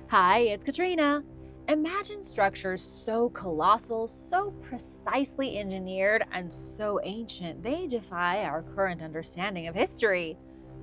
Hi, it's Katrina. Imagine structures so colossal, so precisely engineered, and so ancient they defy our current understanding of history.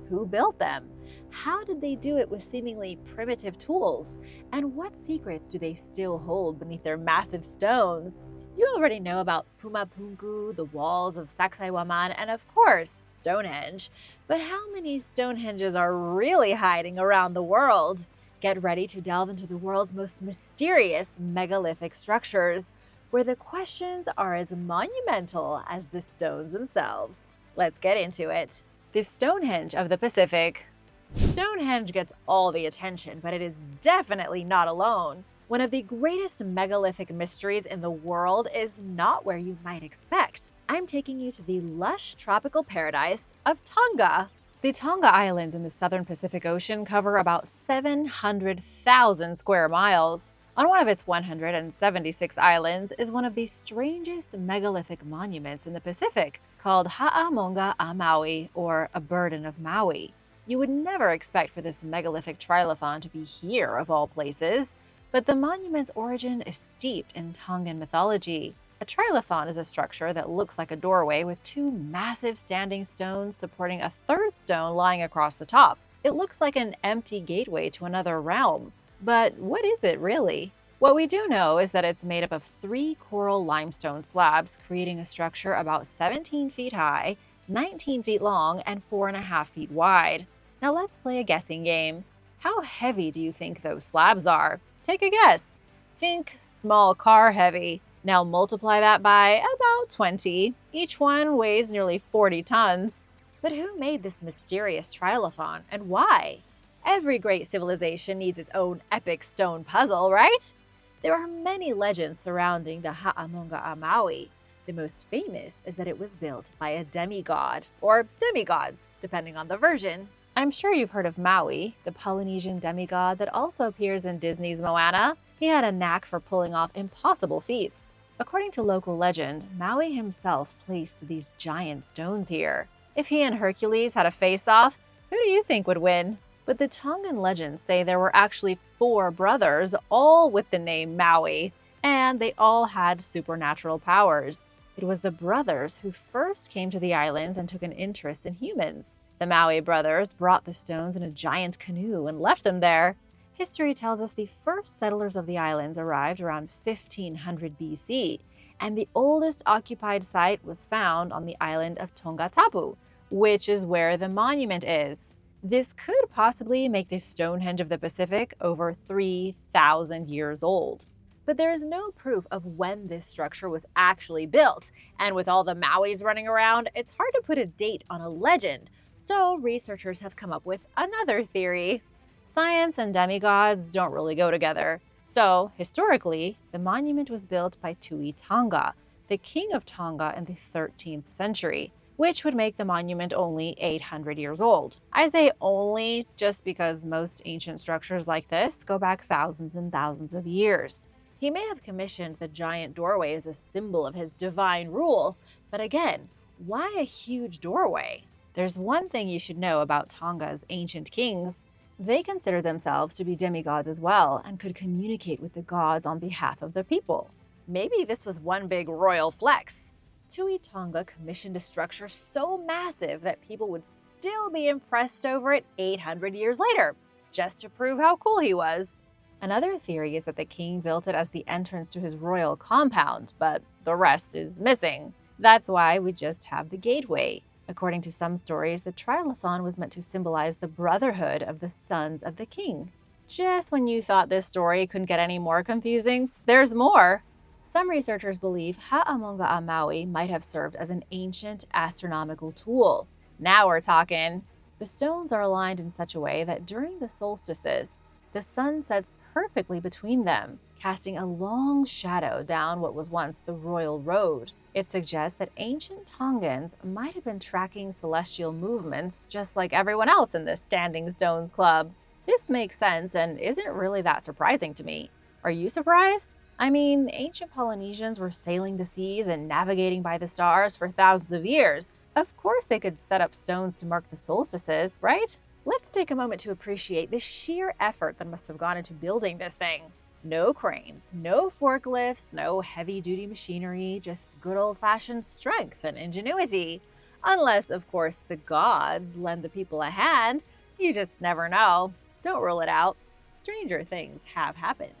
Who built them? How did they do it with seemingly primitive tools? And what secrets do they still hold beneath their massive stones? You already know about Pumapunku, the walls of Sacsayhuaman, and of course, Stonehenge. But how many Stonehenges are really hiding around the world? Get ready to delve into the world's most mysterious megalithic structures, where the questions are as monumental as the stones themselves. Let's get into it. The Stonehenge of the Pacific. Stonehenge gets all the attention, but it is definitely not alone. One of the greatest megalithic mysteries in the world is not where you might expect. I'm taking you to the lush tropical paradise of Tonga. The Tonga Islands in the southern Pacific Ocean cover about 700,000 square miles. On one of its 176 islands is one of the strangest megalithic monuments in the Pacific, called Ha'amonga a Maui, or a Burden of Maui. You would never expect for this megalithic trilithon to be here, of all places, but the monument's origin is steeped in Tongan mythology. A trilithon is a structure that looks like a doorway with two massive standing stones supporting a third stone lying across the top. It looks like an empty gateway to another realm. But what is it really? What we do know is that it's made up of 3 coral limestone slabs, creating a structure about 17 feet high, 19 feet long, and 4.5 feet wide. Now let's play a guessing game. How heavy do you think those slabs are? Take a guess. Think small car heavy. Now multiply that by about 20. Each one weighs nearly 40 tons. But who made this mysterious trilithon and why? Every great civilization needs its own epic stone puzzle, right? There are many legends surrounding the Ha'amonga a Maui. The most famous is that it was built by a demigod, or demigods, depending on the version. I'm sure you've heard of Maui, the Polynesian demigod that also appears in Disney's Moana. He had a knack for pulling off impossible feats. According to local legend, Maui himself placed these giant stones here. If he and Hercules had a face-off, who do you think would win? But the Tongan legends say there were actually 4 brothers, all with the name Maui, and they all had supernatural powers. It was the brothers who first came to the islands and took an interest in humans. The Maui brothers brought the stones in a giant canoe and left them there. History tells us the first settlers of the islands arrived around 1500 BC, and the oldest occupied site was found on the island of Tongatapu, which is where the monument is. This could possibly make the Stonehenge of the Pacific over 3,000 years old. But there is no proof of when this structure was actually built, and with all the Mauis running around, it's hard to put a date on a legend, so researchers have come up with another theory. Science and demigods don't really go together. So, historically, the monument was built by Tui Tonga, the king of Tonga in the 13th century, which would make the monument only 800 years old. I say only just because most ancient structures like this go back thousands and thousands of years. He may have commissioned the giant doorway as a symbol of his divine rule, but again, why a huge doorway? There's one thing you should know about Tonga's ancient kings. They consider themselves to be demigods as well and could communicate with the gods on behalf of the people. Maybe this was one big royal flex. Tui Tonga commissioned a structure so massive that people would still be impressed over it 800 years later, just to prove how cool he was. Another theory is that the king built it as the entrance to his royal compound, but the rest is missing. That's why we just have the gateway. According to some stories, the trilithon was meant to symbolize the brotherhood of the sons of the king. Just when you thought this story couldn't get any more confusing, there's more. Some researchers believe Ha'amonga a Maui might have served as an ancient astronomical tool. Now we're talking. The stones are aligned in such a way that during the solstices, the sun sets perfectly between them, casting a long shadow down what was once the royal road. It suggests that ancient Tongans might have been tracking celestial movements just like everyone else in this Standing Stones Club. This makes sense and isn't really that surprising to me. Are you surprised? I mean, ancient Polynesians were sailing the seas and navigating by the stars for thousands of years. Of course they could set up stones to mark the solstices, right? Let's take a moment to appreciate the sheer effort that must have gone into building this thing. No cranes, no forklifts, no heavy-duty machinery, just good old-fashioned strength and ingenuity. Unless, of course, the gods lend the people a hand. You just never know. Don't rule it out. Stranger things have happened.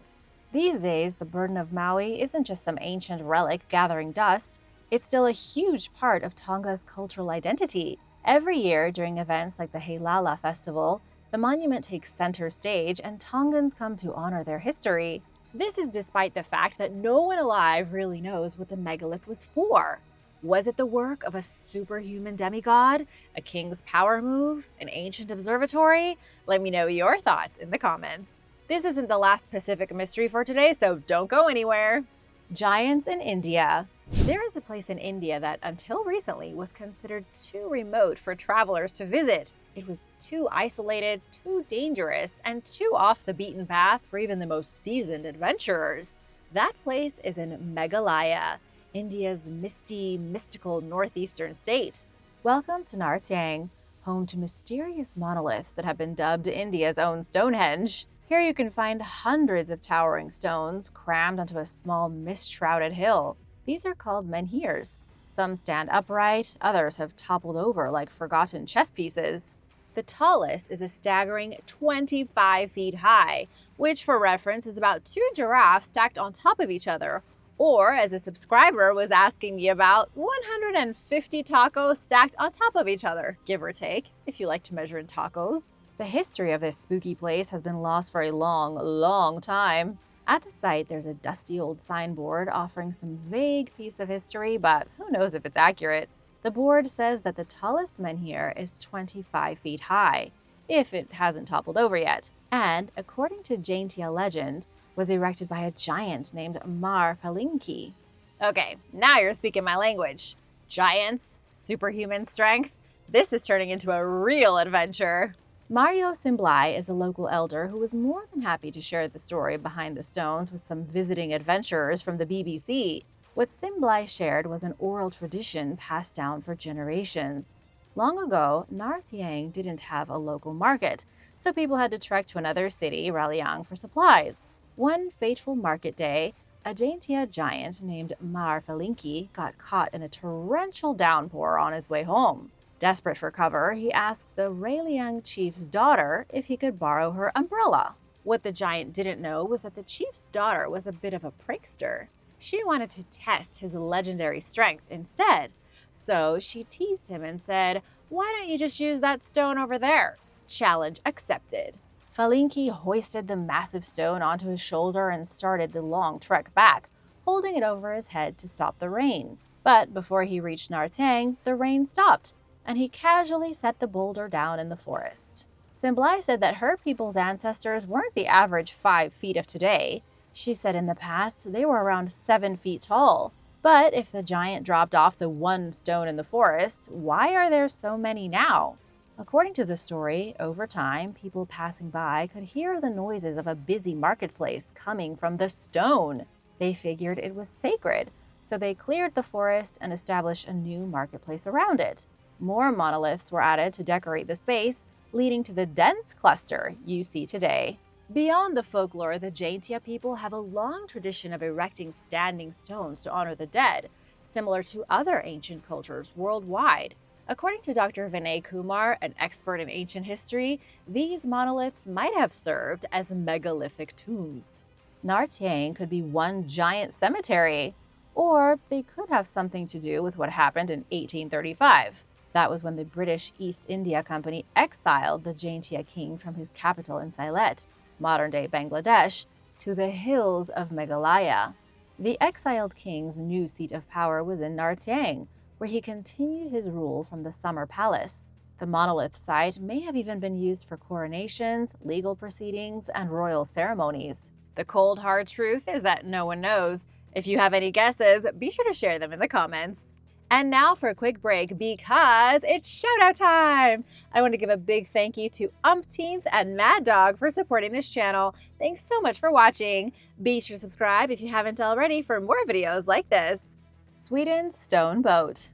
These days, the burden of Maui isn't just some ancient relic gathering dust. It's still a huge part of Tonga's cultural identity. Every year, during events like the Heilala Festival, the monument takes center stage and Tongans come to honor their history. This is despite the fact that no one alive really knows what the megalith was for. Was it the work of a superhuman demigod? A king's power move? An ancient observatory? Let me know your thoughts in the comments. This isn't the last Pacific mystery for today, so don't go anywhere. Giants in India. There is a place in India that, until recently, was considered too remote for travelers to visit. It was too isolated, too dangerous, and too off the beaten path for even the most seasoned adventurers. That place is in Meghalaya, India's misty, mystical northeastern state. Welcome to Nartang, home to mysterious monoliths that have been dubbed India's own Stonehenge. Here you can find hundreds of towering stones crammed onto a small mist-shrouded hill. These are called menhirs. Some stand upright, others have toppled over like forgotten chess pieces. The tallest is a staggering 25 feet high, which for reference is about 2 giraffes stacked on top of each other, or as a subscriber was asking me about, 150 tacos stacked on top of each other, give or take, if you like to measure in tacos. The history of this spooky place has been lost for a long, long time. At the site, there's a dusty old signboard offering some vague piece of history, but who knows if it's accurate. The board says that the tallest menhir is 25 feet high, if it hasn't toppled over yet, and, according to Jaintia legend, was erected by a giant named Mar Palinki. Okay, now you're speaking my language. Giants, superhuman strength. This is turning into a real adventure. Mario Simblai is a local elder who was more than happy to share the story behind the stones with some visiting adventurers from the BBC. What Simblai shared was an oral tradition passed down for generations. Long ago, Nartiang didn't have a local market, so people had to trek to another city, Raliang, for supplies. One fateful market day, a Jaintia giant named Mar Palinki got caught in a torrential downpour on his way home. Desperate for cover, he asked the Raliang chief's daughter if he could borrow her umbrella. What the giant didn't know was that the chief's daughter was a bit of a prankster. She wanted to test his legendary strength instead. So she teased him and said, "Why don't you just use that stone over there?" Challenge accepted. Palinki hoisted the massive stone onto his shoulder and started the long trek back, holding it over his head to stop the rain. But before he reached Nartang, the rain stopped, and he casually set the boulder down in the forest. Simblai said that her people's ancestors weren't the average 5 feet of today. She said in the past they were around 7 feet tall. But if the giant dropped off the one stone in the forest, why are there so many now? According to the story, over time, people passing by could hear the noises of a busy marketplace coming from the stone. They figured it was sacred, so they cleared the forest and established a new marketplace around it. More monoliths were added to decorate the space, leading to the dense cluster you see today. Beyond the folklore, the Jaintia people have a long tradition of erecting standing stones to honor the dead, similar to other ancient cultures worldwide. According to Dr. Vinay Kumar, an expert in ancient history, these monoliths might have served as megalithic tombs. Nartang could be one giant cemetery, or they could have something to do with what happened in 1835. That was when the British East India Company exiled the Jaintia king from his capital in Sylhet, modern-day Bangladesh, to the hills of Meghalaya. The exiled king's new seat of power was in Nartang, where he continued his rule from the Summer Palace. The monolith site may have even been used for coronations, legal proceedings, and royal ceremonies. The cold, hard truth is that no one knows. If you have any guesses, be sure to share them in the comments. And now for a quick break because it's shoutout time! I want to give a big thank you to Umpteenth and Mad Dog for supporting this channel. Thanks so much for watching. Be sure to subscribe if you haven't already for more videos like this. Sweden's stone boat.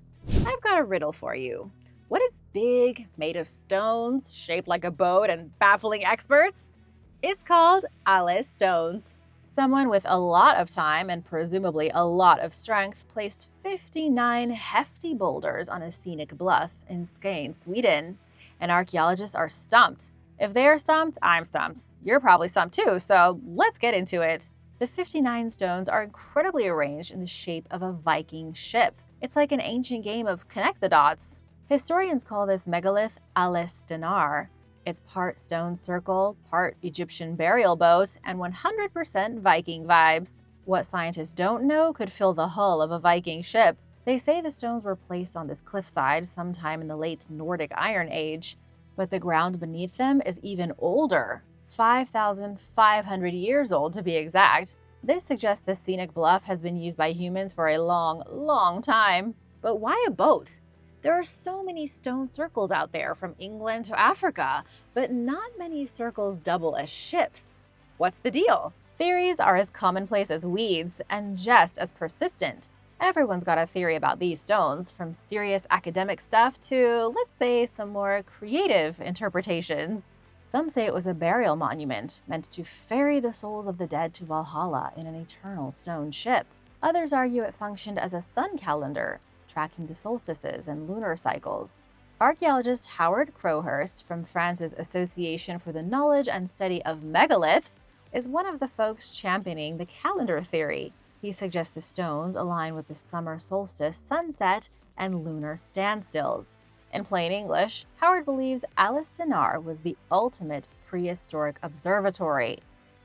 I've got a riddle for you. What is big, made of stones, shaped like a boat and baffling experts? It's called Alice stones. Someone with a lot of time and presumably a lot of strength placed 59 hefty boulders on a scenic bluff in Skane, Sweden. And archaeologists are stumped. If they're stumped, I'm stumped. You're probably stumped too, so let's get into it. The 59 stones are incredibly arranged in the shape of a Viking ship. It's like an ancient game of connect the dots. Historians call this megalith Alistenar. It's part stone circle, part Egyptian burial boat, and 100% Viking vibes. What scientists don't know could fill the hull of a Viking ship. They say the stones were placed on this cliffside sometime in the late Nordic Iron Age, but the ground beneath them is even older, 5,500 years old to be exact. This suggests the scenic bluff has been used by humans for a long, long time. But why a boat? There are so many stone circles out there from England to Africa, but not many circles double as ships. What's the deal? Theories are as commonplace as weeds and just as persistent. Everyone's got a theory about these stones, from serious academic stuff to, let's say, some more creative interpretations. Some say it was a burial monument meant to ferry the souls of the dead to Valhalla in an eternal stone ship. Others argue it functioned as a sun calendar, tracking the solstices and lunar cycles. Archaeologist Howard Crowhurst from France's Association for the Knowledge and Study of Megaliths is one of the folks championing the calendar theory. He suggests the stones align with the summer solstice sunset and lunar standstills. In plain English, Howard believes Alistenar was the ultimate prehistoric observatory.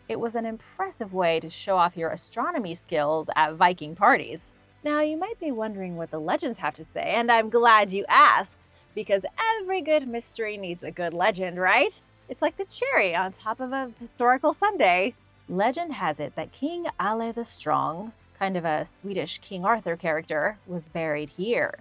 It was an impressive way to show off your astronomy skills at Viking parties. Now, you might be wondering what the legends have to say, and I'm glad you asked, because every good mystery needs a good legend, right? It's like the cherry on top of a historical sundae. Legend has it that King Ale the Strong, kind of a Swedish King Arthur character, was buried here.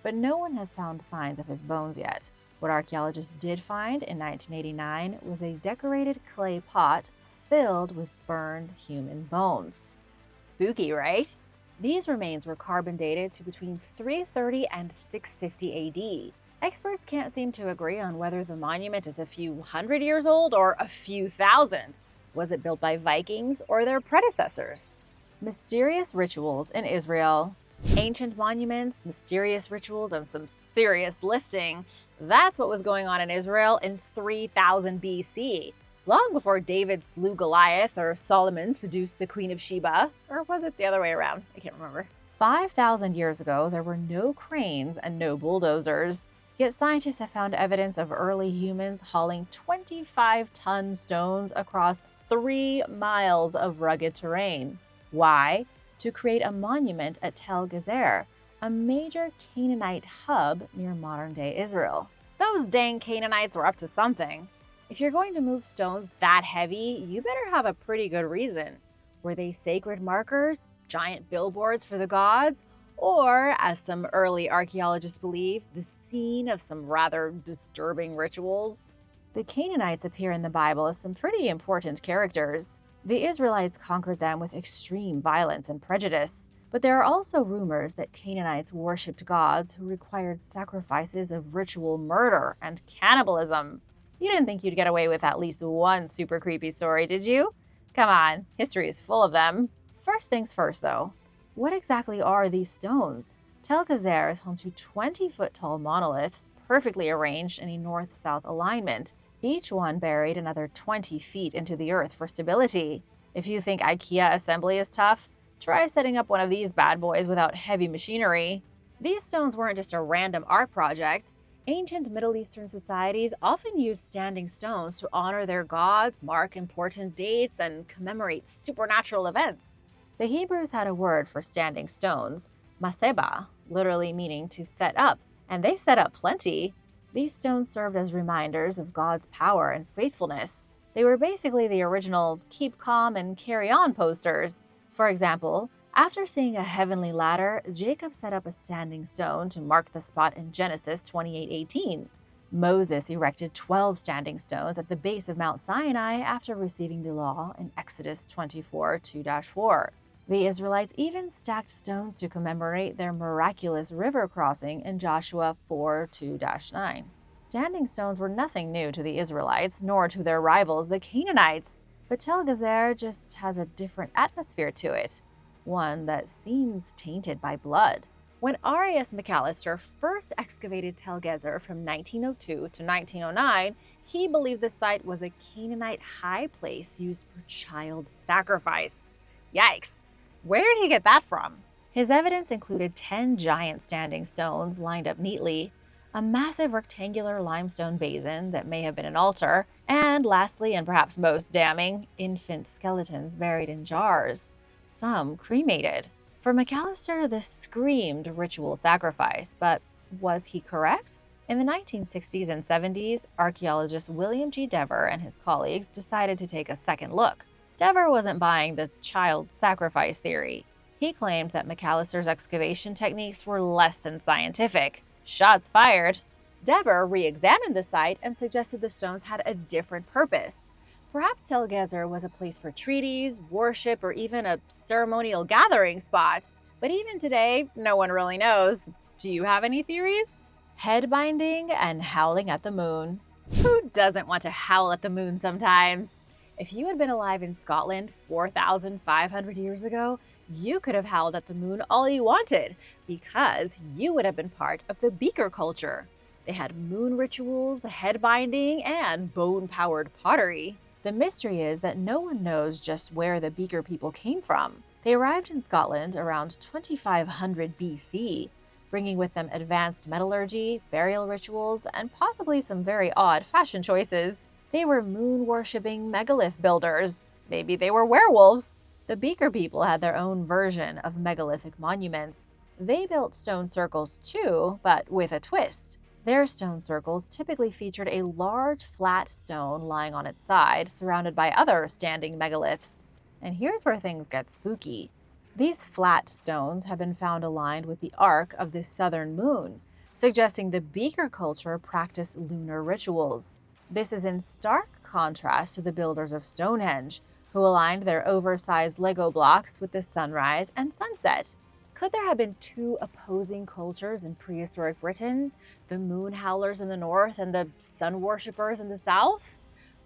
But no one has found signs of his bones yet. What archaeologists did find in 1989 was a decorated clay pot filled with burned human bones. Spooky, right? These remains were carbon dated to between 330 and 650 AD. Experts can't seem to agree on whether the monument is a few hundred years old or a few thousand. Was it built by Vikings or their predecessors? Mysterious rituals in Israel. Ancient monuments, mysterious rituals, and some serious lifting. That's what was going on in Israel in 3000 BC. Long before David slew Goliath or Solomon seduced the Queen of Sheba. Or was it the other way around? I can't remember. 5,000 years ago, there were no cranes and no bulldozers. Yet scientists have found evidence of early humans hauling 25-ton stones across 3 miles of rugged terrain. Why? To create a monument at Tel Gezer, a major Canaanite hub near modern-day Israel. Those dang Canaanites were up to something. If you're going to move stones that heavy, you better have a pretty good reason. Were they sacred markers, giant billboards for the gods, or, as some early archaeologists believe, the scene of some rather disturbing rituals? The Canaanites appear in the Bible as some pretty important characters. The Israelites conquered them with extreme violence and prejudice, but there are also rumors that Canaanites worshipped gods who required sacrifices of ritual murder and cannibalism. You didn't think you'd get away with at least one super creepy story, did you? Come on, history is full of them. First things first, though. What exactly are these stones? Tel Gezer is home to 20-foot-tall monoliths perfectly arranged in a north-south alignment, each one buried another 20 feet into the earth for stability. If you think IKEA assembly is tough, try setting up one of these bad boys without heavy machinery. These stones weren't just a random art project. Ancient Middle Eastern societies often used standing stones to honor their gods, mark important dates, and commemorate supernatural events. The Hebrews had a word for standing stones, maseba, literally meaning to set up, and they set up plenty. These stones served as reminders of God's power and faithfulness. They were basically the original keep calm and carry on posters. For example, after seeing a heavenly ladder, Jacob set up a standing stone to mark the spot in Genesis 28:18. Moses erected 12 standing stones at the base of Mount Sinai after receiving the law in Exodus 24:2-4. The Israelites even stacked stones to commemorate their miraculous river crossing in Joshua 4:2-9. Standing stones were nothing new to the Israelites, nor to their rivals, the Canaanites. But Tel Gezer just has a different atmosphere to it, one that seems tainted by blood. When R.A.S. McAllister first excavated Tel Gezer from 1902 to 1909, he believed the site was a Canaanite high place used for child sacrifice. Yikes! Where did he get that from? His evidence included 10 giant standing stones lined up neatly, a massive rectangular limestone basin that may have been an altar, and lastly, and perhaps most damning, infant skeletons buried in jars, some cremated. For McAllister, this screamed ritual sacrifice, but was he correct? In the 1960s and 70s, archaeologist William G. Dever and his colleagues decided to take a second look. Dever wasn't buying the child sacrifice theory. He claimed that McAllister's excavation techniques were less than scientific. Shots fired. Dever re-examined the site and suggested the stones had a different purpose. Perhaps Tel Gezer was a place for treaties, worship, or even a ceremonial gathering spot. But even today, no one really knows. Do you have any theories? Headbinding and howling at the moon. Who doesn't want to howl at the moon sometimes? If you had been alive in Scotland 4,500 years ago, you could have howled at the moon all you wanted, because you would have been part of the beaker culture. They had moon rituals, headbinding, and bone-powered pottery. The mystery is that no one knows just where the beaker people came from. They arrived in Scotland around 2500 BC, bringing with them advanced metallurgy, burial rituals, and possibly some very odd fashion choices. They were moon-worshipping megalith builders. Maybe they were werewolves. The beaker people had their own version of megalithic monuments. They built stone circles too, but with a twist. Their stone circles typically featured a large, flat stone lying on its side, surrounded by other standing megaliths. And here's where things get spooky. These flat stones have been found aligned with the arc of the southern moon, suggesting the beaker culture practiced lunar rituals. This is in stark contrast to the builders of Stonehenge, who aligned their oversized Lego blocks with the sunrise and sunset. Could there have been two opposing cultures in prehistoric Britain? The moon howlers in the north and the sun worshippers in the south?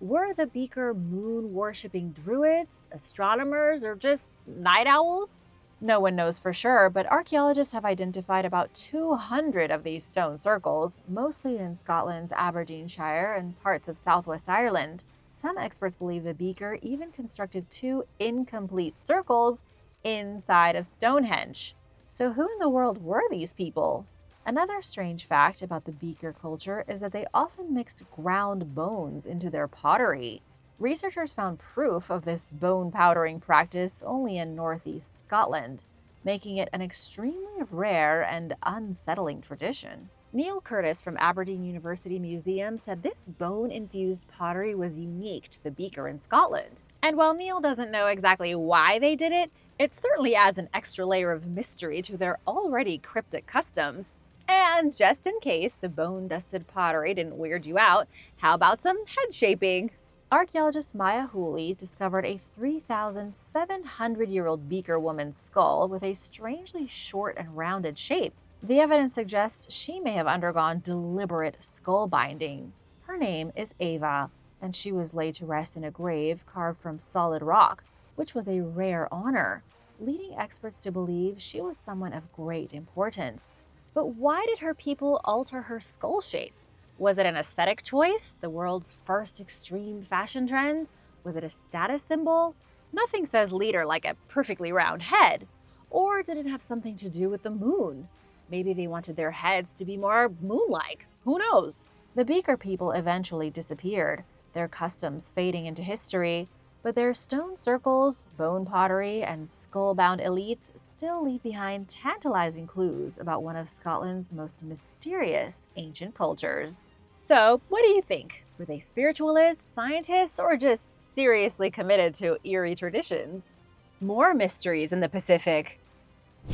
Were the beaker moon-worshipping druids, astronomers, or just night owls? No one knows for sure, but archaeologists have identified about 200 of these stone circles, mostly in Scotland's Aberdeenshire and parts of southwest Ireland. Some experts believe the beaker even constructed 2 incomplete circles inside of Stonehenge. So who in the world were these people? Another strange fact about the beaker culture is that they often mixed ground bones into their pottery. Researchers found proof of this bone powdering practice only in northeast Scotland, making it an extremely rare and unsettling tradition. Neil Curtis from Aberdeen University Museum said this bone-infused pottery was unique to the beaker in Scotland. And while Neil doesn't know exactly why they did it, it certainly adds an extra layer of mystery to their already cryptic customs. And just in case the bone-dusted pottery didn't weird you out, how about some head shaping? Archaeologist Maya Hooley discovered a 3,700-year-old beaker woman's skull with a strangely short and rounded shape. The evidence suggests she may have undergone deliberate skull binding. Her name is Ava, and she was laid to rest in a grave carved from solid rock, which was a rare honor, leading experts to believe she was someone of great importance. But why did her people alter her skull shape? Was it an aesthetic choice, the world's first extreme fashion trend? Was it a status symbol? Nothing says leader like a perfectly round head. Or did it have something to do with the moon? Maybe they wanted their heads to be more moon-like. Who knows? The beaker people eventually disappeared, their customs fading into history, but their stone circles, bone pottery, and skull-bound elites still leave behind tantalizing clues about one of Scotland's most mysterious ancient cultures. So, what do you think? Were they spiritualists, scientists, or just seriously committed to eerie traditions? More mysteries in the Pacific.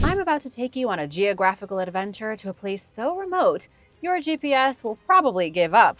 I'm about to take you on a geographical adventure to a place so remote, your GPS will probably give up.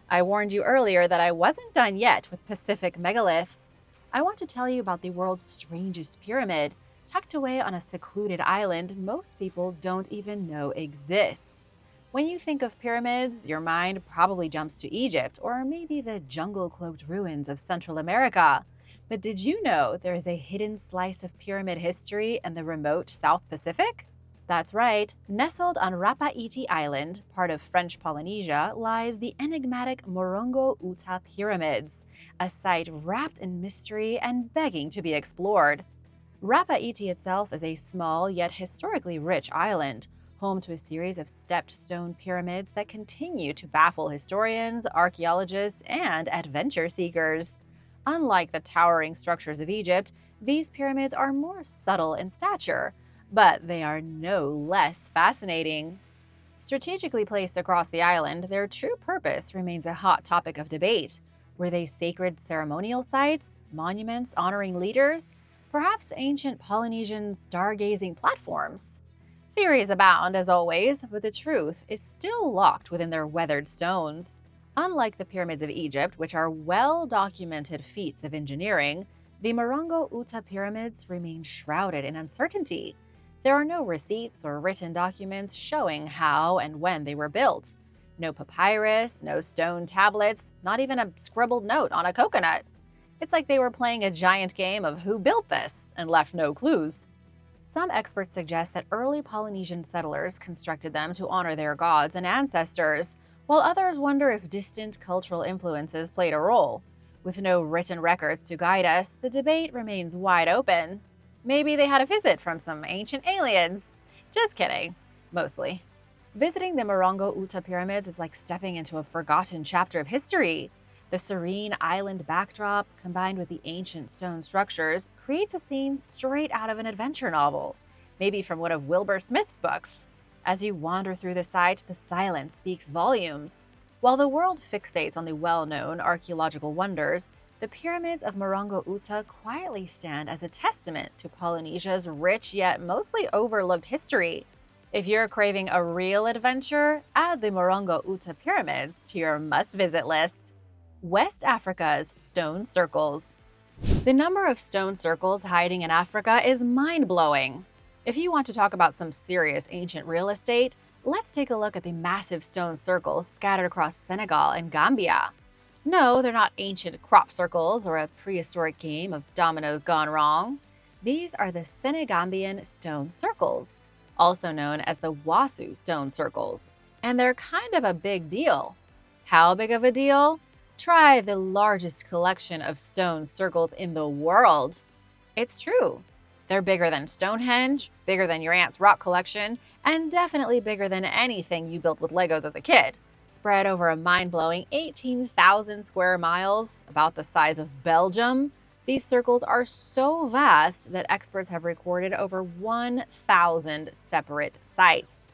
I warned you earlier that I wasn't done yet with Pacific megaliths. I want to tell you about the world's strangest pyramid, tucked away on a secluded island most people don't even know exists. When you think of pyramids, your mind probably jumps to Egypt or maybe the jungle-cloaked ruins of Central America. But did you know there is a hidden slice of pyramid history in the remote South Pacific? That's right. Nestled on Rapa Iti Island, part of French Polynesia, lies the enigmatic Morongo Uta Pyramids, a site wrapped in mystery and begging to be explored. Rapa Iti itself is a small yet historically rich island, home to a series of stepped stone pyramids that continue to baffle historians, archaeologists, and adventure seekers. Unlike the towering structures of Egypt, these pyramids are more subtle in stature, but they are no less fascinating. Strategically placed across the island, their true purpose remains a hot topic of debate. Were they sacred ceremonial sites, monuments honoring leaders, perhaps ancient Polynesian stargazing platforms? Theories abound, as always, but the truth is still locked within their weathered stones. Unlike the pyramids of Egypt, which are well-documented feats of engineering, the Morongo Uta pyramids remain shrouded in uncertainty. There are no receipts or written documents showing how and when they were built. No papyrus, no stone tablets, not even a scribbled note on a coconut. It's like they were playing a giant game of who built this and left no clues. Some experts suggest that early Polynesian settlers constructed them to honor their gods and ancestors, while others wonder if distant cultural influences played a role. With no written records to guide us, the debate remains wide open. Maybe they had a visit from some ancient aliens. Just kidding. Mostly. Visiting the Morongo Uta pyramids is like stepping into a forgotten chapter of history. The serene island backdrop, combined with the ancient stone structures, creates a scene straight out of an adventure novel, maybe from one of Wilbur Smith's books. As you wander through the site, the silence speaks volumes. While the world fixates on the well-known archaeological wonders, the pyramids of Morongo Uta quietly stand as a testament to Polynesia's rich yet mostly overlooked history. If you're craving a real adventure, add the Morongo Uta pyramids to your must-visit list. West Africa's stone circles. The number of stone circles hiding in Africa is mind-blowing. If you want to talk about some serious ancient real estate, let's take a look at the massive stone circles scattered across Senegal and Gambia. No, they're not ancient crop circles or a prehistoric game of dominoes gone wrong. These are the Senegambian stone circles, also known as the Wasu stone circles. And they're kind of a big deal. How big of a deal? Try the largest collection of stone circles in the world. It's true. They're bigger than Stonehenge, bigger than your aunt's rock collection, and definitely bigger than anything you built with Legos as a kid. Spread over a mind-blowing 18,000 square miles, about the size of Belgium, these circles are so vast that experts have recorded over 1,000 separate sites.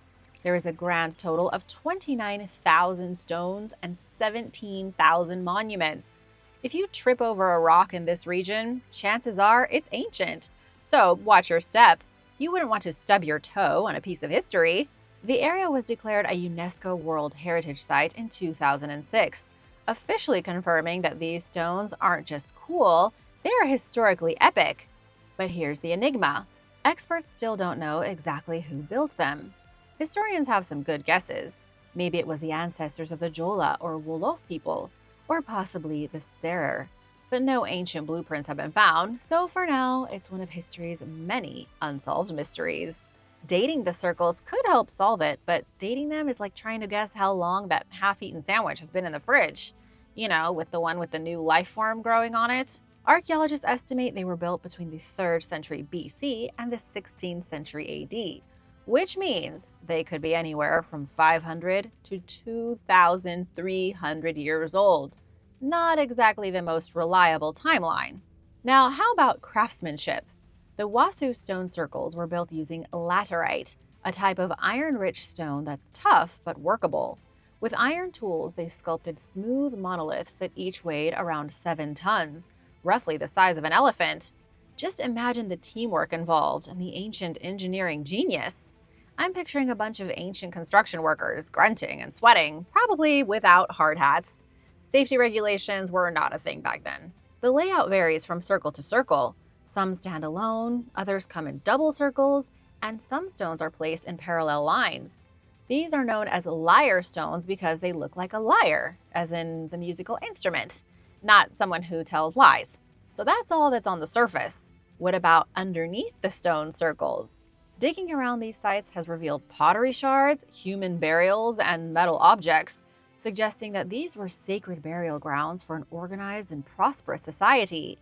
There is a grand total of 29,000 stones and 17,000 monuments. If you trip over a rock in this region, chances are it's ancient. So watch your step. You wouldn't want to stub your toe on a piece of history. The area was declared a UNESCO World Heritage Site in 2006, officially confirming that these stones aren't just cool, they are historically epic. But here's the enigma. Experts still don't know exactly who built them. Historians have some good guesses. Maybe it was the ancestors of the Jola or Wolof people, or possibly the Serer. But no ancient blueprints have been found, so for now, it's one of history's many unsolved mysteries. Dating the circles could help solve it, but dating them is like trying to guess how long that half-eaten sandwich has been in the fridge. You know, with the one with the new life form growing on it. Archaeologists estimate they were built between the 3rd century BC and the 16th century AD, which means they could be anywhere from 500 to 2,300 years old. Not exactly the most reliable timeline. Now, how about craftsmanship? The Wasu stone circles were built using laterite, a type of iron-rich stone that's tough but workable. With iron tools, they sculpted smooth monoliths that each weighed around 7 tons, roughly the size of an elephant. Just imagine the teamwork involved and the ancient engineering genius. I'm picturing a bunch of ancient construction workers grunting and sweating, probably without hard hats. Safety regulations were not a thing back then. The layout varies from circle to circle. Some stand alone, others come in double circles, and some stones are placed in parallel lines. These are known as lyre stones because they look like a lyre, as in the musical instrument, not someone who tells lies. So that's all that's on the surface. What about underneath the stone circles? Digging around these sites has revealed pottery shards, human burials, and metal objects, suggesting that these were sacred burial grounds for an organized and prosperous society.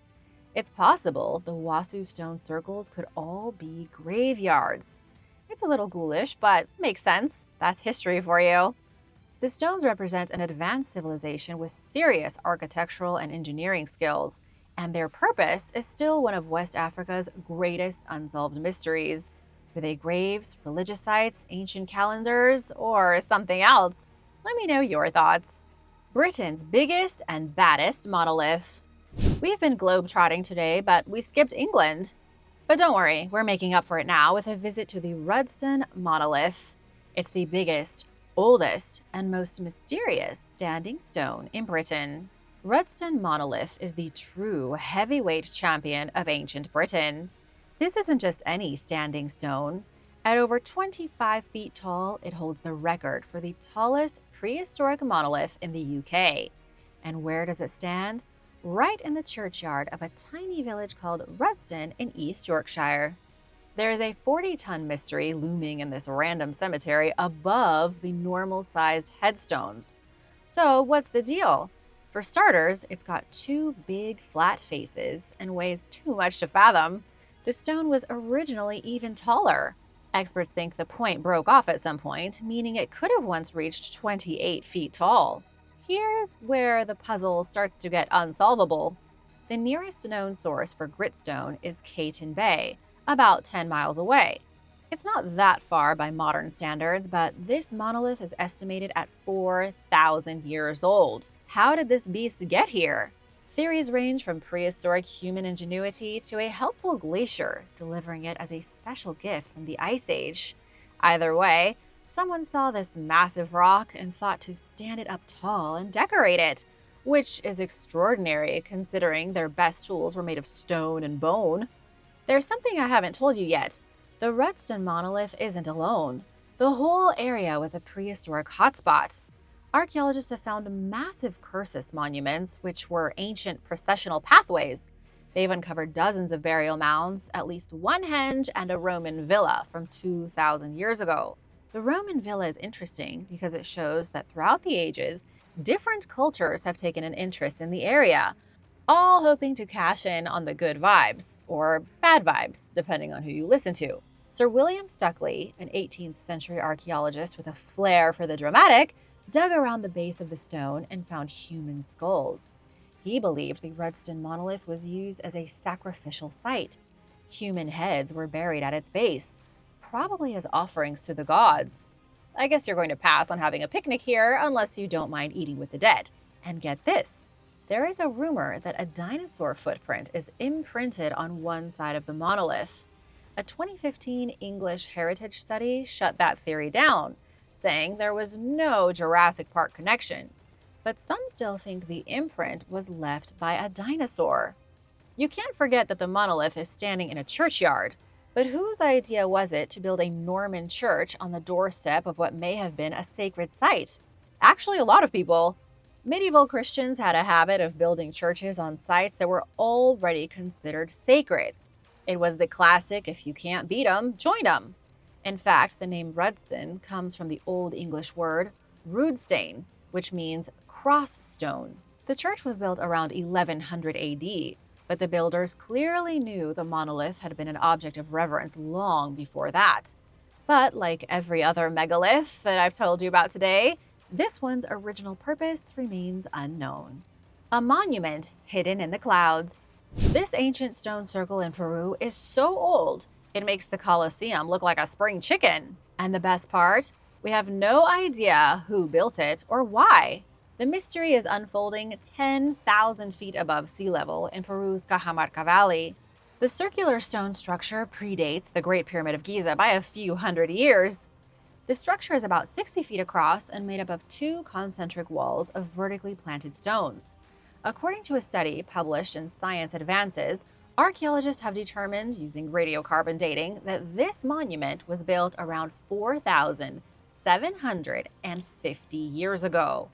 It's possible the Wasu stone circles could all be graveyards. It's a little ghoulish, but makes sense. That's history for you. The stones represent an advanced civilization with serious architectural and engineering skills, and their purpose is still one of West Africa's greatest unsolved mysteries. Were they graves, religious sites, ancient calendars, or something else? Let me know your thoughts. Britain's biggest and baddest monolith. We've been globetrotting today, but we skipped England. But don't worry, we're making up for it now with a visit to the Redstone monolith. It's the biggest, oldest, and most mysterious standing stone in Britain. Redstone monolith is the true heavyweight champion of ancient Britain. This isn't just any standing stone. At over 25 feet tall, it holds the record for the tallest prehistoric monolith in the UK. And where does it stand? Right in the churchyard of a tiny village called Redstone in East Yorkshire. There is a 40-ton mystery looming in this random cemetery above the normal-sized headstones. So what's the deal? For starters, it's got two big flat faces and weighs too much to fathom. The stone was originally even taller. Experts think the point broke off at some point, meaning it could have once reached 28 feet tall. Here's where the puzzle starts to get unsolvable. The nearest known source for gritstone is Caton Bay, about 10 miles away. It's not that far by modern standards, but this monolith is estimated at 4,000 years old. How did this beast get here? Theories range from prehistoric human ingenuity to a helpful glacier, delivering it as a special gift from the Ice Age. Either way, someone saw this massive rock and thought to stand it up tall and decorate it, which is extraordinary considering their best tools were made of stone and bone. There's something I haven't told you yet. The Redstone monolith isn't alone. The whole area was a prehistoric hotspot. Archaeologists have found massive cursus monuments, which were ancient processional pathways. They've uncovered dozens of burial mounds, at least one henge, and a Roman villa from 2,000 years ago. The Roman villa is interesting because it shows that throughout the ages, different cultures have taken an interest in the area, all hoping to cash in on the good vibes, or bad vibes, depending on who you listen to. Sir William Stuckley, an 18th century archaeologist with a flair for the dramatic, dug around the base of the stone and found human skulls. He believed the Redstone monolith was used as a sacrificial site. Human heads were buried at its base, probably as offerings to the gods. I guess you're going to pass on having a picnic here unless you don't mind eating with the dead. And get this, there is a rumor that a dinosaur footprint is imprinted on one side of the monolith. A 2015 English heritage study shut that theory down, saying there was no Jurassic Park connection. But some still think the imprint was left by a dinosaur. You can't forget that the monolith is standing in a churchyard. But whose idea was it to build a Norman church on the doorstep of what may have been a sacred site? Actually, a lot of people. Medieval Christians had a habit of building churches on sites that were already considered sacred. It was the classic, if you can't beat 'em, join 'em. In fact, the name Redstone comes from the Old English word rudestein, which means cross stone. The church was built around 1100 AD, but the builders clearly knew the monolith had been an object of reverence long before that. But like every other megalith that I've told you about today, this one's original purpose remains unknown. A monument hidden in the clouds. This ancient stone circle in Peru is so old, it makes the Colosseum look like a spring chicken. And the best part? We have no idea who built it or why. The mystery is unfolding 10,000 feet above sea level in Peru's Cajamarca Valley. The circular stone structure predates the Great Pyramid of Giza by a few hundred years. The structure is about 60 feet across and made up of two concentric walls of vertically planted stones. According to a study published in Science Advances, Archaeologists have determined, using radiocarbon dating, that this monument was built around 4,750 years ago.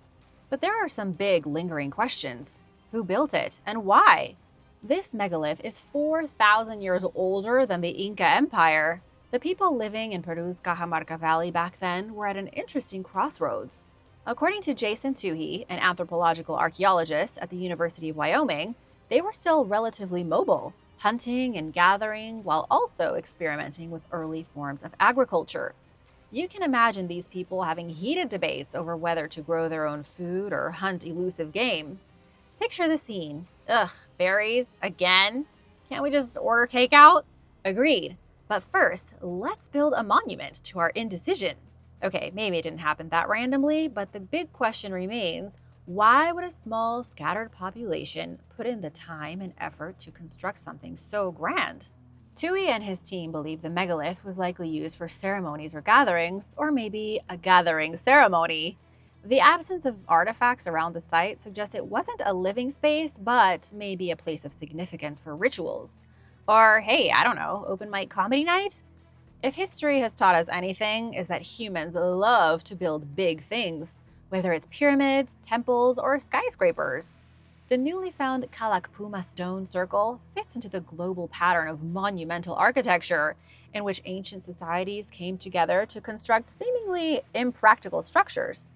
But there are some big lingering questions. Who built it and why? This megalith is 4,000 years older than the Inca Empire. The people living in Peru's Cajamarca Valley back then were at an interesting crossroads. According to Jason Toohey, an anthropological archaeologist at the University of Wyoming, they were still relatively mobile, hunting and gathering while also experimenting with early forms of agriculture. You can imagine these people having heated debates over whether to grow their own food or hunt elusive game. Picture the scene. Ugh, berries? Again? Can't we just order takeout? Agreed. But first, let's build a monument to our indecision. Okay, maybe it didn't happen that randomly, but the big question remains, why would a small, scattered population put in the time and effort to construct something so grand? Toohey and his team believe the megalith was likely used for ceremonies or gatherings, or maybe a gathering ceremony. The absence of artifacts around the site suggests it wasn't a living space, but maybe a place of significance for rituals. Or, hey, I don't know, open mic comedy night? If history has taught us anything, is that humans love to build big things, whether it's pyramids, temples, or skyscrapers. The newly found Kalakpuma stone circle fits into the global pattern of monumental architecture, in which ancient societies came together to construct seemingly impractical structures.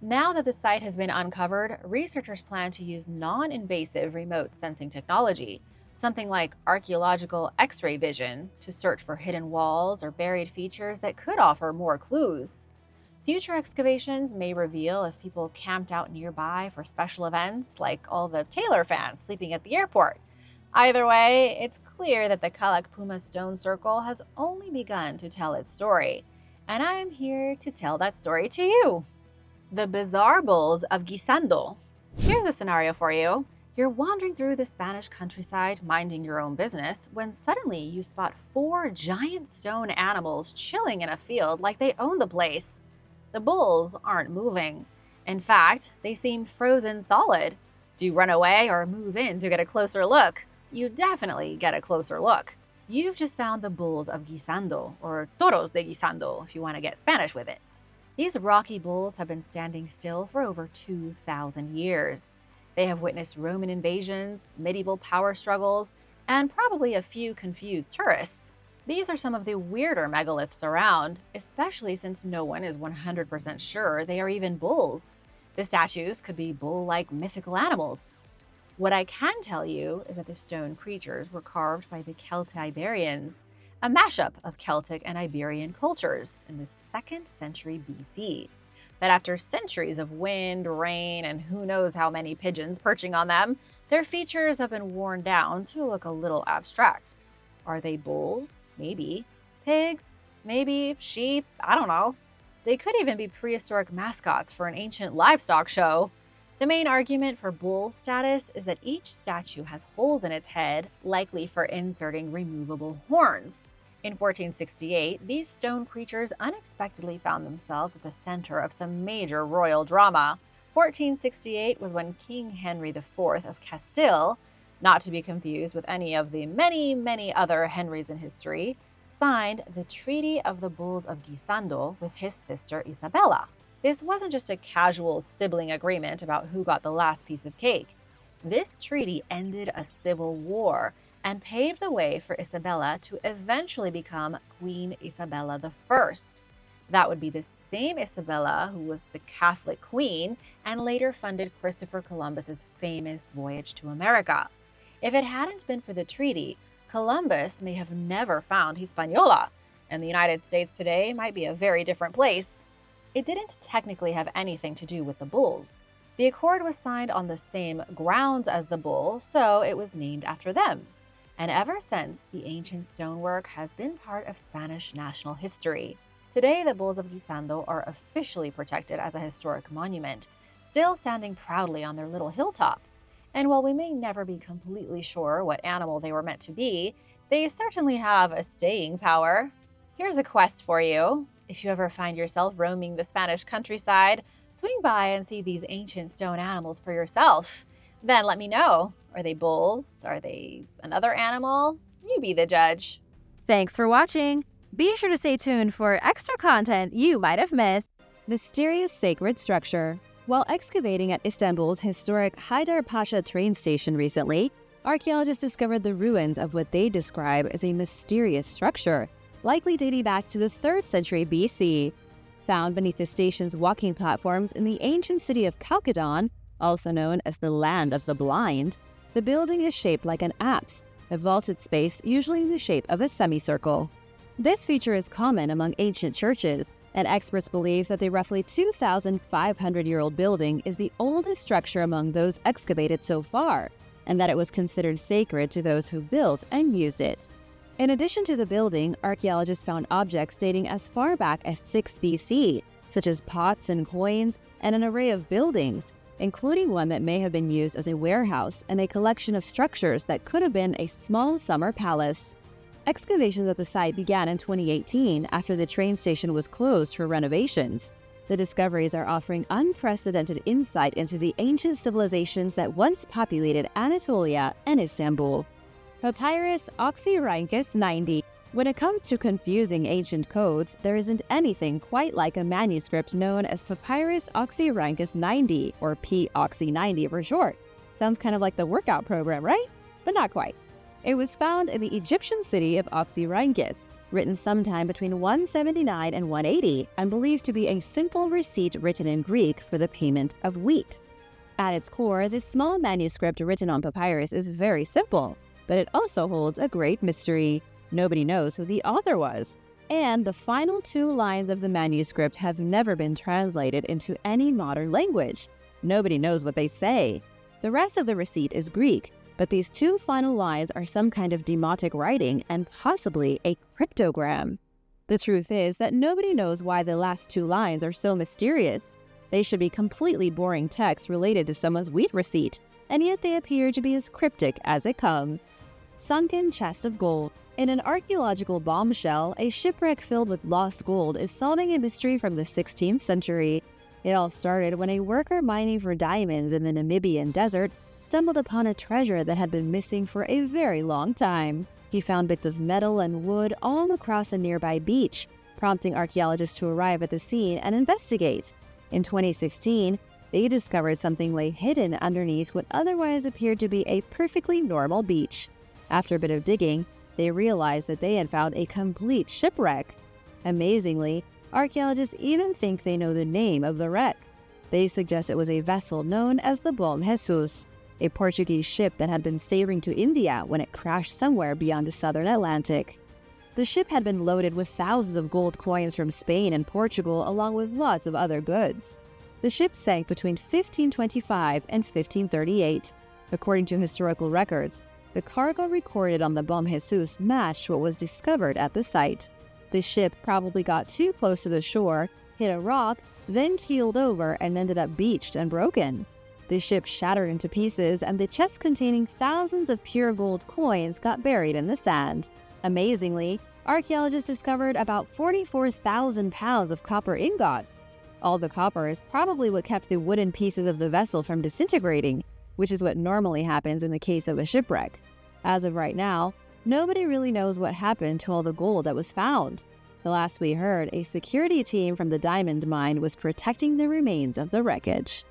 Now that the site has been uncovered, researchers plan to use non-invasive remote sensing technology, something like archaeological X-ray vision, to search for hidden walls or buried features that could offer more clues. Future excavations may reveal if people camped out nearby for special events, like all the Taylor fans sleeping at the airport. Either way, it's clear that the Kalakpuma stone circle has only begun to tell its story, and I'm here to tell that story to you. The bizarre bulls of Gishando. Here's a scenario for you. You're wandering through the Spanish countryside, minding your own business, when suddenly you spot 4 giant stone animals chilling in a field like they own the place. The bulls aren't moving. In fact, they seem frozen solid. Do you run away or move in to get a closer look? You definitely get a closer look. You've just found the bulls of Gishando, or toros de Gishando if you want to get Spanish with it. These rocky bulls have been standing still for over 2,000 years. They have witnessed Roman invasions, medieval power struggles, and probably a few confused tourists. These are some of the weirder megaliths around, especially since no one is 100% sure they are even bulls. The statues could be bull-like mythical animals. What I can tell you is that the stone creatures were carved by the Celto-Iberians, a mashup of Celtic and Iberian cultures in the 2nd century BC. That after centuries of wind, rain, and who knows how many pigeons perching on them, their features have been worn down to look a little abstract. Are they bulls? Maybe. Pigs? Maybe. Sheep? I don't know. They could even be prehistoric mascots for an ancient livestock show. The main argument for bull status is that each statue has holes in its head, likely for inserting removable horns. In 1468, these stone creatures unexpectedly found themselves at the center of some major royal drama. 1468 was when King Henry IV of Castile, not to be confused with any of the many, many other Henrys in history, signed the Treaty of the Bulls of Gishando with his sister Isabella. This wasn't just a casual sibling agreement about who got the last piece of cake. This treaty ended a civil war and paved the way for Isabella to eventually become Queen Isabella I. That would be the same Isabella who was the Catholic queen and later funded Christopher Columbus's famous voyage to America. If it hadn't been for the treaty, Columbus may have never found Hispaniola, and the United States today might be a very different place. It didn't technically have anything to do with the bulls. The accord was signed on the same grounds as the bull, so it was named after them. And ever since, the ancient stonework has been part of Spanish national history. Today, the bulls of Gishando are officially protected as a historic monument, still standing proudly on their little hilltop. And while we may never be completely sure what animal they were meant to be, they certainly have a staying power. Here's a quest for you. If you ever find yourself roaming the Spanish countryside, swing by and see these ancient stone animals for yourself. Then let me know. Are they bulls? Are they another animal? You be the judge. Thanks for watching. Be sure to stay tuned for extra content you might have missed. Mysterious sacred structure. While excavating at Istanbul's historic Haydarpaşa train station recently, archaeologists discovered the ruins of what they describe as a mysterious structure, likely dating back to the 3rd century BC. Found beneath the station's walking platforms in the ancient city of Chalcedon, also known as the Land of the Blind, the building is shaped like an apse, a vaulted space usually in the shape of a semicircle. This feature is common among ancient churches, and experts believe that the roughly 2,500-year-old building is the oldest structure among those excavated so far, and that it was considered sacred to those who built and used it. In addition to the building, archaeologists found objects dating as far back as 6 BC, such as pots and coins, and an array of buildings, including one that may have been used as a warehouse and a collection of structures that could have been a small summer palace. Excavations at the site began in 2018 after the train station was closed for renovations. The discoveries are offering unprecedented insight into the ancient civilizations that once populated Anatolia and Istanbul. Papyrus Oxyangus 90. When it comes to confusing ancient codes, there isn't anything quite like a manuscript known as Papyrus Oxyangus 90, or P-Oxy90 for short. Sounds kind of like the workout program, right? But not quite. It was found in the Egyptian city of Oxyrhynchus, written sometime between 179 and 180, and believed to be a simple receipt written in Greek for the payment of wheat. At its core, this small manuscript written on papyrus is very simple, but it also holds a great mystery. Nobody knows who the author was, and the final 2 lines of the manuscript have never been translated into any modern language. Nobody knows what they say. The rest of the receipt is Greek, but these 2 final lines are some kind of demotic writing and possibly a cryptogram. The truth is that nobody knows why the last 2 lines are so mysterious. They should be completely boring text related to someone's wheat receipt, and yet they appear to be as cryptic as it comes. Sunken chest of gold. In an archaeological bombshell, a shipwreck filled with lost gold is solving a mystery from the 16th century. It all started when a worker mining for diamonds in the Namibian desert stumbled upon a treasure that had been missing for a very long time. He found bits of metal and wood all across a nearby beach, prompting archaeologists to arrive at the scene and investigate. In 2016, they discovered something lay hidden underneath what otherwise appeared to be a perfectly normal beach. After a bit of digging, they realized that they had found a complete shipwreck. Amazingly, archaeologists even think they know the name of the wreck. They suggest it was a vessel known as the Bom Jesus, a Portuguese ship that had been sailing to India when it crashed somewhere beyond the southern Atlantic. The ship had been loaded with thousands of gold coins from Spain and Portugal, along with lots of other goods. The ship sank between 1525 and 1538. According to historical records, the cargo recorded on the Bom Jesus matched what was discovered at the site. The ship probably got too close to the shore, hit a rock, then keeled over and ended up beached and broken. The ship shattered into pieces, and the chest containing thousands of pure gold coins got buried in the sand. Amazingly, archaeologists discovered about 44,000 pounds of copper ingot. All the copper is probably what kept the wooden pieces of the vessel from disintegrating, which is what normally happens in the case of a shipwreck. As of right now, nobody really knows what happened to all the gold that was found. The last we heard, a security team from the diamond mine was protecting the remains of the wreckage.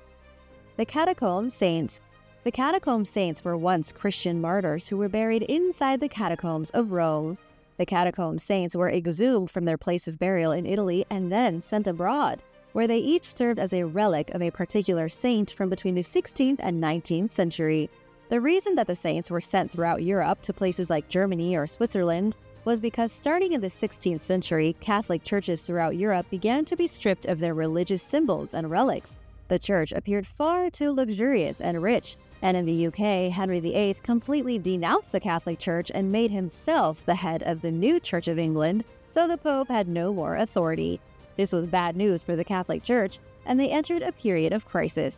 The Catacomb Saints. The Catacomb Saints were once Christian martyrs who were buried inside the catacombs of Rome. The Catacomb Saints were exhumed from their place of burial in Italy and then sent abroad, where they each served as a relic of a particular saint from between the 16th and 19th century. The reason that the saints were sent throughout Europe to places like Germany or Switzerland was because starting in the 16th century, Catholic churches throughout Europe began to be stripped of their religious symbols and relics. The church appeared far too luxurious and rich, and in the UK, Henry VIII completely denounced the Catholic Church and made himself the head of the new Church of England, so the Pope had no more authority. This was bad news for the Catholic Church, and they entered a period of crisis.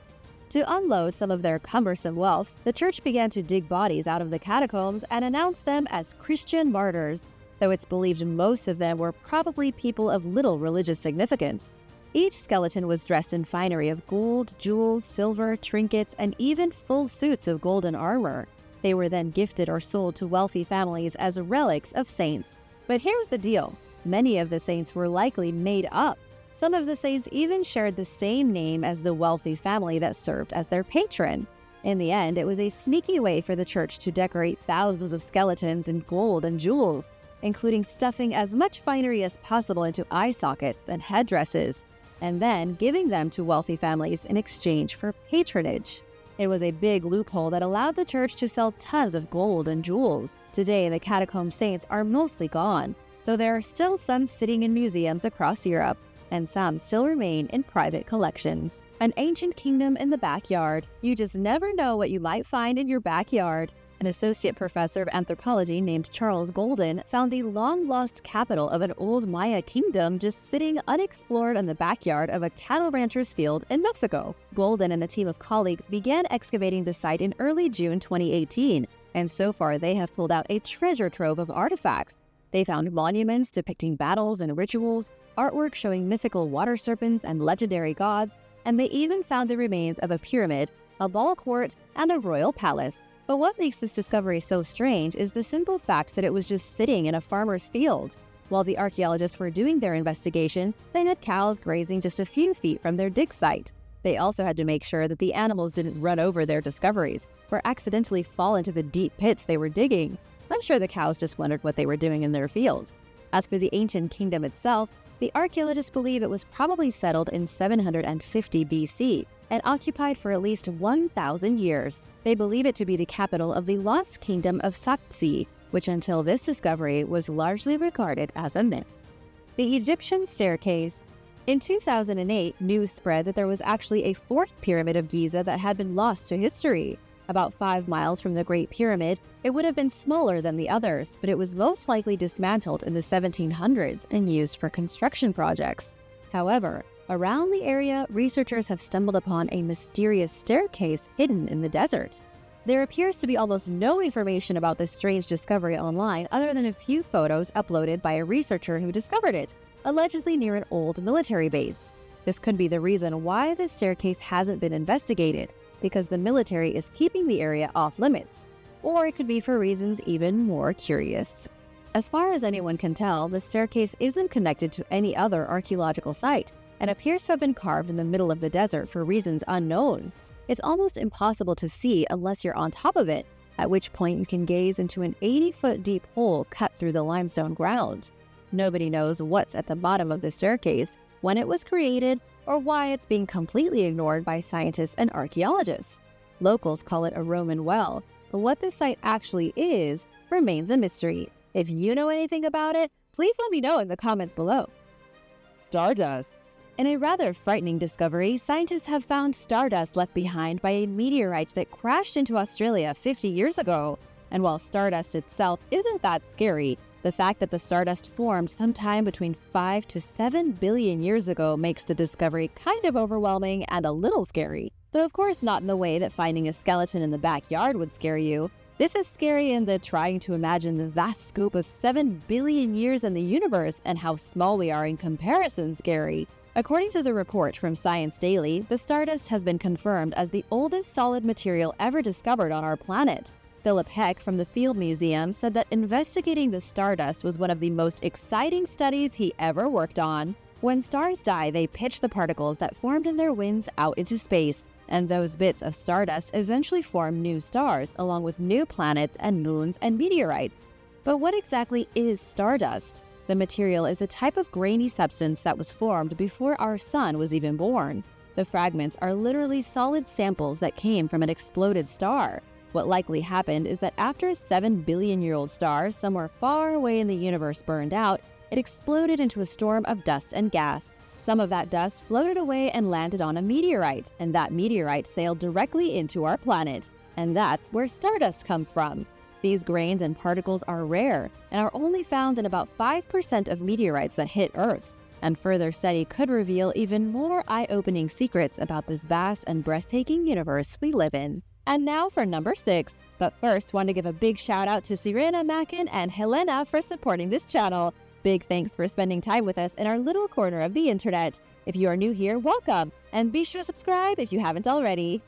To unload some of their cumbersome wealth, the church began to dig bodies out of the catacombs and announce them as Christian martyrs, though it's believed most of them were probably people of little religious significance. Each skeleton was dressed in finery of gold, jewels, silver, trinkets, and even full suits of golden armor. They were then gifted or sold to wealthy families as relics of saints. But here's the deal. Many of the saints were likely made up. Some of the saints even shared the same name as the wealthy family that served as their patron. In the end, it was a sneaky way for the church to decorate thousands of skeletons in gold and jewels, including stuffing as much finery as possible into eye sockets and headdresses, and then giving them to wealthy families in exchange for patronage. It was a big loophole that allowed the church to sell tons of gold and jewels. Today, the catacomb saints are mostly gone, though there are still some sitting in museums across Europe, and some still remain in private collections. An ancient kingdom in the backyard. You just never know what you might find in your backyard. An associate professor of anthropology named Charles Golden found the long-lost capital of an old Maya kingdom just sitting unexplored in the backyard of a cattle rancher's field in Mexico. Golden and a team of colleagues began excavating the site in early June 2018, and so far they have pulled out a treasure trove of artifacts. They found monuments depicting battles and rituals, artwork showing mythical water serpents and legendary gods, and they even found the remains of a pyramid, a ball court, and a royal palace. But what makes this discovery so strange is the simple fact that it was just sitting in a farmer's field. While the archaeologists were doing their investigation, they had cows grazing just a few feet from their dig site. They also had to make sure that the animals didn't run over their discoveries, or accidentally fall into the deep pits they were digging. I'm sure the cows just wondered what they were doing in their field. As for the ancient kingdom itself, the archaeologists believe it was probably settled in 750 BC and occupied for at least 1,000 years. They believe it to be the capital of the lost kingdom of Sakti, which until this discovery was largely regarded as a myth. The Egyptian staircase. In 2008, news spread that there was actually a fourth pyramid of Giza that had been lost to history. About 5 miles from the Great Pyramid, it would have been smaller than the others, but it was most likely dismantled in the 1700s and used for construction projects. However, around the area, researchers have stumbled upon a mysterious staircase hidden in the desert. There appears to be almost no information about this strange discovery online other than a few photos uploaded by a researcher who discovered it, allegedly near an old military base. This could be the reason why the staircase hasn't been investigated, because the military is keeping the area off limits. Or it could be for reasons even more curious. As far as anyone can tell, the staircase isn't connected to any other archaeological site and appears to have been carved in the middle of the desert for reasons unknown. It's almost impossible to see unless you're on top of it, at which point you can gaze into an 80-foot deep hole cut through the limestone ground. Nobody knows what's at the bottom of the staircase, when it was created, or why it's being completely ignored by scientists and archaeologists. Locals call it a Roman well, but what this site actually is remains a mystery. If you know anything about it, please let me know in the comments below. Stardust. In a rather frightening discovery, scientists have found stardust left behind by a meteorite that crashed into Australia 50 years ago. And while stardust itself isn't that scary, the fact that the stardust formed sometime between 5 to 7 billion years ago makes the discovery kind of overwhelming and a little scary. Though of course not in the way that finding a skeleton in the backyard would scare you. This is scary in the trying to imagine the vast scope of 7 billion years in the universe and how small we are in comparison scary. According to the report from Science Daily, the stardust has been confirmed as the oldest solid material ever discovered on our planet. Philip Heck from the Field Museum said that investigating the stardust was one of the most exciting studies he ever worked on. When stars die, they pitch the particles that formed in their winds out into space, and those bits of stardust eventually form new stars, along with new planets and moons and meteorites. But what exactly is stardust? The material is a type of grainy substance that was formed before our sun was even born. The fragments are literally solid samples that came from an exploded star. What likely happened is that after a 7-billion-year-old star somewhere far away in the universe burned out, it exploded into a storm of dust and gas. Some of that dust floated away and landed on a meteorite, and that meteorite sailed directly into our planet. And that's where stardust comes from. These grains and particles are rare and are only found in about 5% of meteorites that hit Earth. And further study could reveal even more eye-opening secrets about this vast and breathtaking universe we live in. And now for number 6. But first, want to give a big shout out to Sirena Mackin and Helena for supporting this channel. Big thanks for spending time with us in our little corner of the internet. If you are new here, welcome, and be sure to subscribe if you haven't already.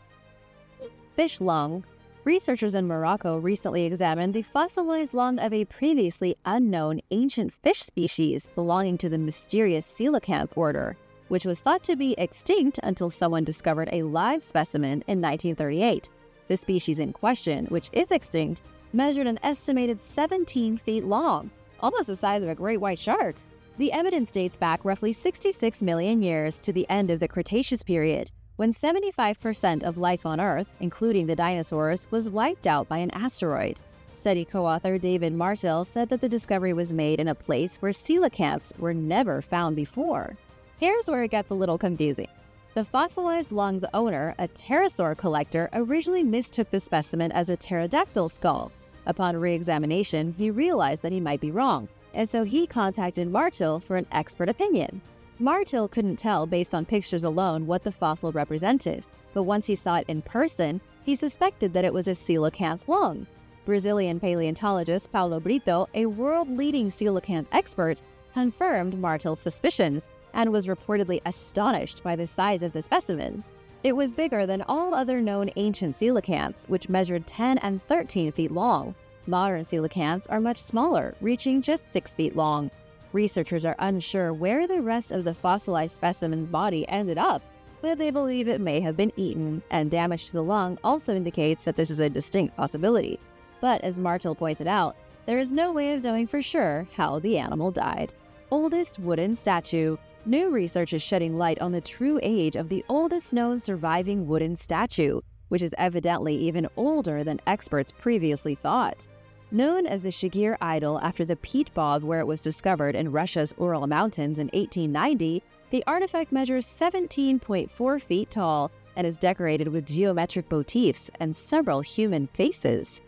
Fish lung. Researchers in Morocco recently examined the fossilized lung of a previously unknown ancient fish species belonging to the mysterious coelacanth order, which was thought to be extinct until someone discovered a live specimen in 1938. The species in question, which is extinct, measured an estimated 17 feet long, almost the size of a great white shark. The evidence dates back roughly 66 million years to the end of the Cretaceous period, when 75% of life on Earth, including the dinosaurs, was wiped out by an asteroid. Study co-author David Martell said that the discovery was made in a place where coelacanths were never found before. Here's where it gets a little confusing. The fossilized lung's owner, a pterosaur collector, originally mistook the specimen as a pterodactyl skull. Upon re-examination, he realized that he might be wrong, and so he contacted Martell for an expert opinion. Martell couldn't tell based on pictures alone what the fossil represented, but once he saw it in person, he suspected that it was a coelacanth lung. Brazilian paleontologist Paulo Brito, a world-leading coelacanth expert, confirmed Martell's suspicions and was reportedly astonished by the size of the specimen. It was bigger than all other known ancient coelacanths, which measured 10 and 13 feet long. Modern coelacanths are much smaller, reaching just 6 feet long. Researchers are unsure where the rest of the fossilized specimen's body ended up, but they believe it may have been eaten, and damage to the lung also indicates that this is a distinct possibility. But as Martell pointed out, there is no way of knowing for sure how the animal died. Oldest wooden statue. New research is shedding light on the true age of the oldest known surviving wooden statue, which is evidently even older than experts previously thought. Known as the Shigir idol after the peat bog where it was discovered in Russia's Ural Mountains in 1890, the artifact measures 17.4 feet tall and is decorated with geometric motifs and several human faces.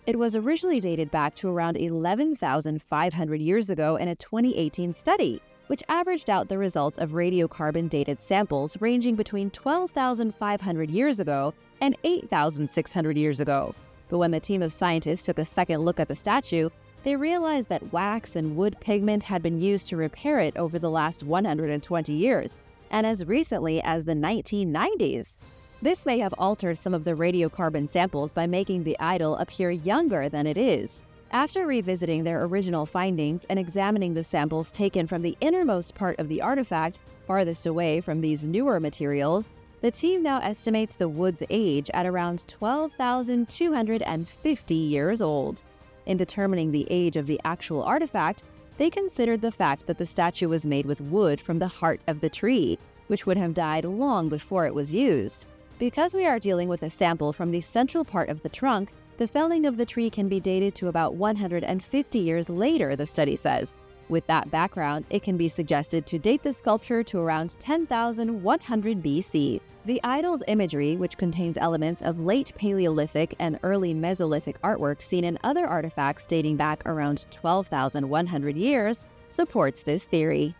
It was originally dated back to around 11,500 years ago in a 2018 study, which averaged out the results of radiocarbon-dated samples ranging between 12,500 years ago and 8,600 years ago. But when the team of scientists took a second look at the statue, they realized that wax and wood pigment had been used to repair it over the last 120 years, and as recently as the 1990s. This may have altered some of the radiocarbon samples by making the idol appear younger than it is. After revisiting their original findings and examining the samples taken from the innermost part of the artifact, farthest away from these newer materials, the team now estimates the wood's age at around 12,250 years old. In determining the age of the actual artifact, they considered the fact that the statue was made with wood from the heart of the tree, which would have died long before it was used. Because we are dealing with a sample from the central part of the trunk, the felling of the tree can be dated to about 150 years later, the study says. With that background, it can be suggested to date the sculpture to around 10,100 BC. The idol's imagery, which contains elements of late Paleolithic and early Mesolithic artwork seen in other artifacts dating back around 12,100 years, supports this theory.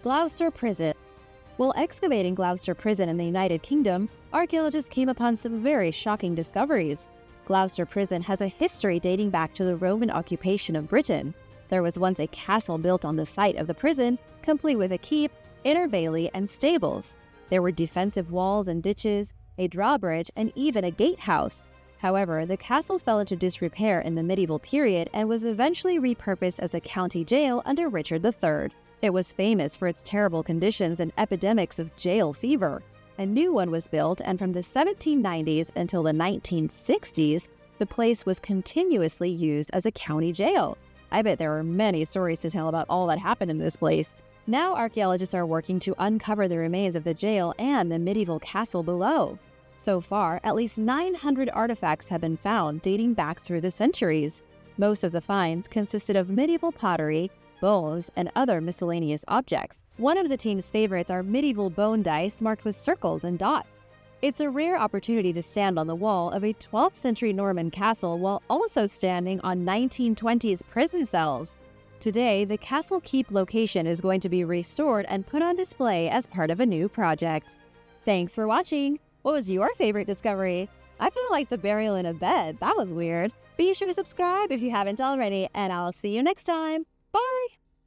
Gloucester Prison. While excavating Gloucester Prison in the United Kingdom, archaeologists came upon some very shocking discoveries. Gloucester Prison has a history dating back to the Roman occupation of Britain. There was once a castle built on the site of the prison, complete with a keep, inner bailey, and stables. There were defensive walls and ditches, a drawbridge, and even a gatehouse. However, the castle fell into disrepair in the medieval period and was eventually repurposed as a county jail under Richard III. It was famous for its terrible conditions and epidemics of jail fever. A new one was built, and from the 1790s until the 1960s, the place was continuously used as a county jail. I bet there are many stories to tell about all that happened in this place. Now archaeologists are working to uncover the remains of the jail and the medieval castle below. So far, at least 900 artifacts have been found dating back through the centuries. Most of the finds consisted of medieval pottery, bones, and other miscellaneous objects. One of the team's favorites are medieval bone dice marked with circles and dots. It's a rare opportunity to stand on the wall of a 12th century Norman castle while also standing on 1920s prison cells. Today, the castle keep location is going to be restored and put on display as part of a new project. Thanks for watching! What was your favorite discovery? I kind of liked the burial in a bed. That was weird. Be sure to subscribe if you haven't already, and I'll see you next time. Bye!